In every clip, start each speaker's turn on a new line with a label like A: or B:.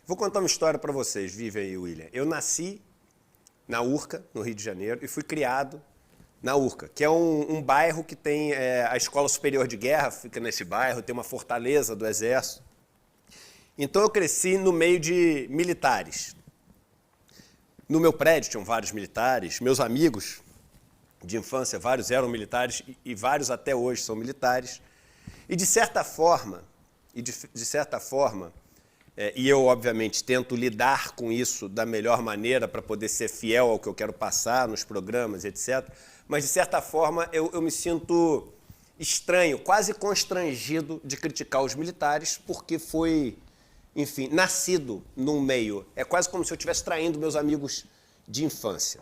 A: Vou contar uma história para vocês, Vivian e William. Eu nasci na Urca, no Rio de Janeiro, e fui criado na Urca, que é um bairro que tem a Escola Superior de Guerra, fica nesse bairro, tem uma fortaleza do Exército. Então eu cresci no meio de militares. No meu prédio tinham vários militares, meus amigos de infância, vários eram militares e vários até hoje são militares. E de certa forma, e eu obviamente tento lidar com isso da melhor maneira para poder ser fiel ao que eu quero passar nos programas, etc. Mas de certa forma eu me sinto estranho, quase constrangido de criticar os militares porque foi, enfim, nascido num meio. É quase como se eu estivesse traindo meus amigos de infância.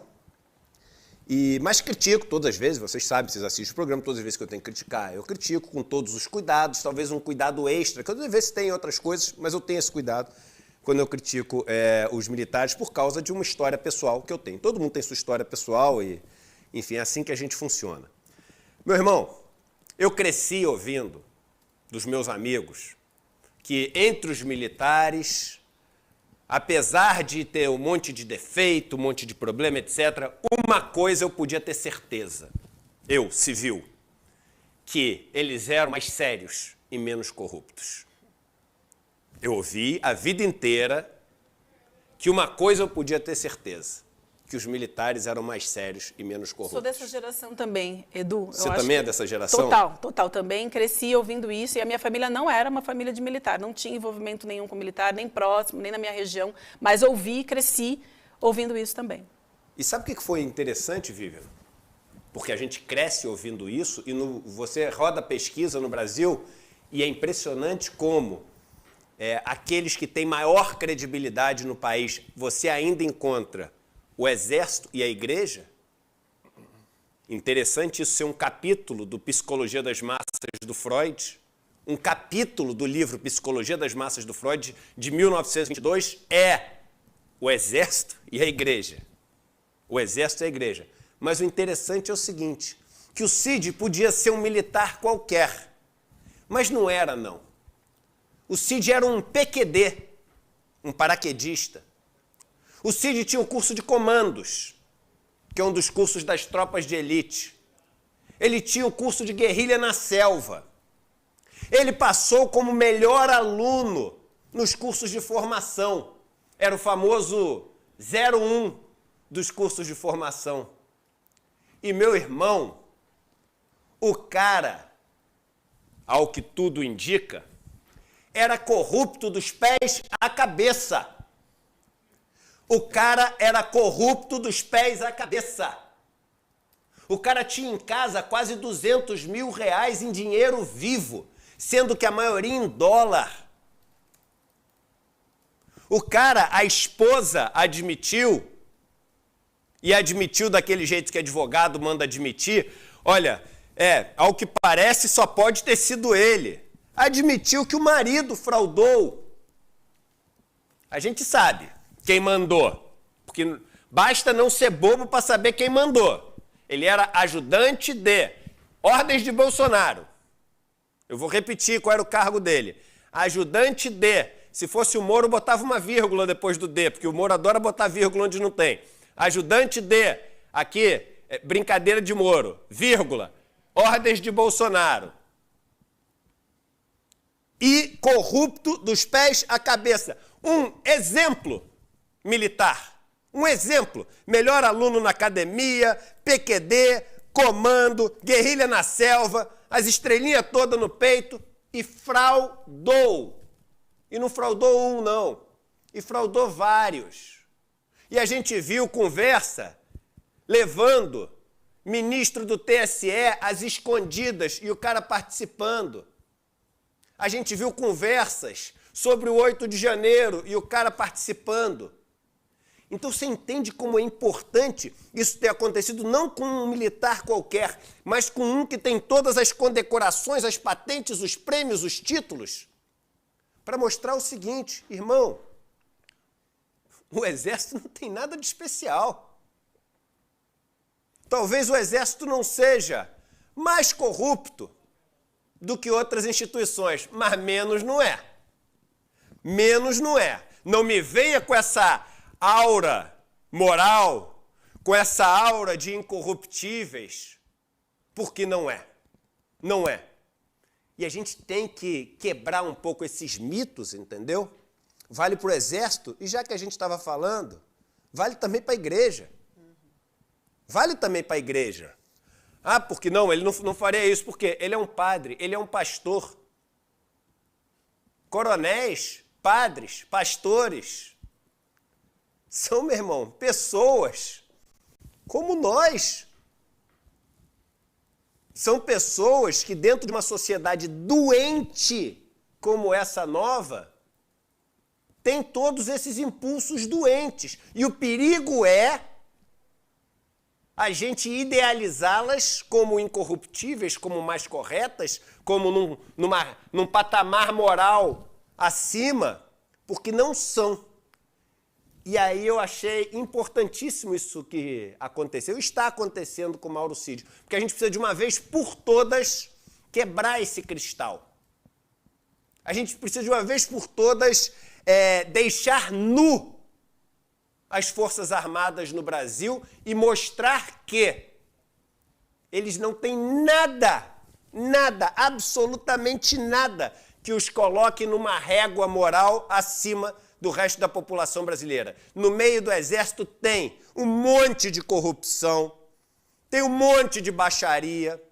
A: Mas critico todas as vezes, vocês sabem, vocês assistem o programa, todas as vezes que eu tenho que criticar, eu critico com todos os cuidados, talvez um cuidado extra, que às vezes tem outras coisas, mas eu tenho esse cuidado quando eu critico os militares por causa de uma história pessoal que eu tenho. Todo mundo tem sua história pessoal e, enfim, é assim que a gente funciona. Meu irmão, eu cresci ouvindo dos meus amigos que entre os militares, apesar de ter um monte de defeito, um monte de problema, etc., uma coisa eu podia ter certeza, eu, civil, que eles eram mais sérios e menos corruptos. Eu ouvi a vida inteira que uma coisa eu podia ter certeza, que os militares eram mais sérios e menos corruptos.
B: Sou dessa geração também, Edu.
A: Você também é dessa geração?
B: Total também. Cresci ouvindo isso e a minha família não era uma família de militar, não tinha envolvimento nenhum com militar, nem próximo, nem na minha região, mas ouvi e cresci ouvindo isso também.
A: E sabe o que foi interessante, Vivian? Porque a gente cresce ouvindo isso e você roda pesquisa no Brasil e é impressionante como aqueles que têm maior credibilidade no país, você ainda encontra o Exército e a Igreja. Interessante isso ser um capítulo do Psicologia das Massas do Freud, um capítulo do livro Psicologia das Massas do Freud, de 1922, é o Exército e a Igreja. O Exército e a Igreja. Mas o interessante é o seguinte, que o Cid podia ser um militar qualquer, mas não era, não. O Cid era um PQD, um paraquedista. O Cid tinha um curso de comandos, que é um dos cursos das tropas de elite. Ele tinha um curso de guerrilha na selva. Ele passou como melhor aluno nos cursos de formação. Era o famoso 01 dos cursos de formação. E, meu irmão, o cara, ao que tudo indica, era corrupto dos pés à cabeça. O cara era corrupto dos pés à cabeça. O cara tinha em casa quase 200 mil reais em dinheiro vivo, sendo que a maioria em dólar. O cara, a esposa admitiu, e admitiu daquele jeito que advogado manda admitir, olha, ao que parece só pode ter sido ele. Admitiu que o marido fraudou. A gente sabe quem mandou, porque basta não ser bobo para saber quem mandou. Ele era ajudante de ordens de Bolsonaro. Eu vou repetir qual era o cargo dele. Ajudante de, se fosse o Moro, botava uma vírgula depois do D, porque o Moro adora botar vírgula onde não tem. Ajudante de, aqui, brincadeira de Moro, vírgula, ordens de Bolsonaro. E corrupto dos pés à cabeça. Um exemplo militar. Um exemplo. Melhor aluno na academia, PQD, comando, guerrilha na selva, as estrelinhas todas no peito e fraudou. E não fraudou um, não. E fraudou vários. E a gente viu conversa levando ministro do TSE às escondidas e o cara participando. A gente viu conversas sobre o 8 de janeiro e o cara participando. Então você entende como é importante isso ter acontecido não com um militar qualquer, mas com um que tem todas as condecorações, as patentes, os prêmios, os títulos, para mostrar o seguinte, irmão, o Exército não tem nada de especial. Talvez o Exército não seja mais corrupto do que outras instituições, mas menos não é. Menos não é. Não me venha com essa aura moral, com essa aura de incorruptíveis, porque não é. Não é. E a gente tem que quebrar um pouco esses mitos, entendeu? Vale para o exército, e já que a gente estava falando, vale também para a igreja. Vale também para a igreja. Ah, porque não, ele não faria isso, porque ele é um padre, ele é um pastor. Coronéis, padres, pastores, são, meu irmão, pessoas como nós. São pessoas que dentro de uma sociedade doente como essa nova, têm todos esses impulsos doentes. E o perigo é a gente idealizá-las como incorruptíveis, como mais corretas, como num patamar moral acima, porque não são. E aí eu achei importantíssimo isso que aconteceu, está acontecendo com o Mauro Cid, porque a gente precisa de uma vez por todas quebrar esse cristal. A gente precisa de uma vez por todas deixar nu as Forças Armadas no Brasil e mostrar que eles não têm nada, absolutamente nada, que os coloque numa régua moral acima do resto da população brasileira. No meio do Exército tem um monte de corrupção, tem um monte de baixaria,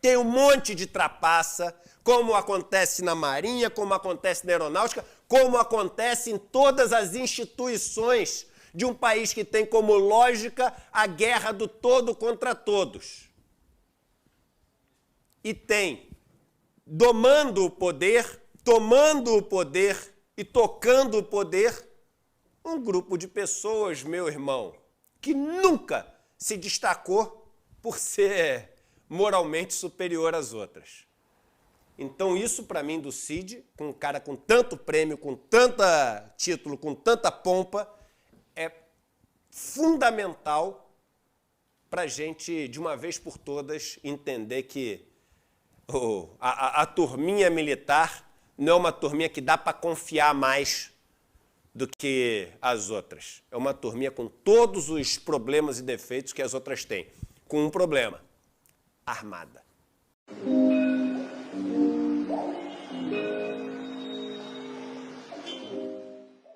A: tem um monte de trapaça, como acontece na Marinha, como acontece na Aeronáutica, como acontece em todas as instituições de um país que tem como lógica a guerra do todo contra todos. E tem, domando o poder, tomando o poder e tocando o poder, um grupo de pessoas, meu irmão, que nunca se destacou por ser moralmente superior às outras. Então isso, para mim, do Cid, com um cara com tanto prêmio, com tanta título, com tanta pompa, é fundamental para a gente, de uma vez por todas, entender que a turminha militar não é uma turminha que dá para confiar mais do que as outras. É uma turminha com todos os problemas e defeitos que as outras têm. Com um problema: armada.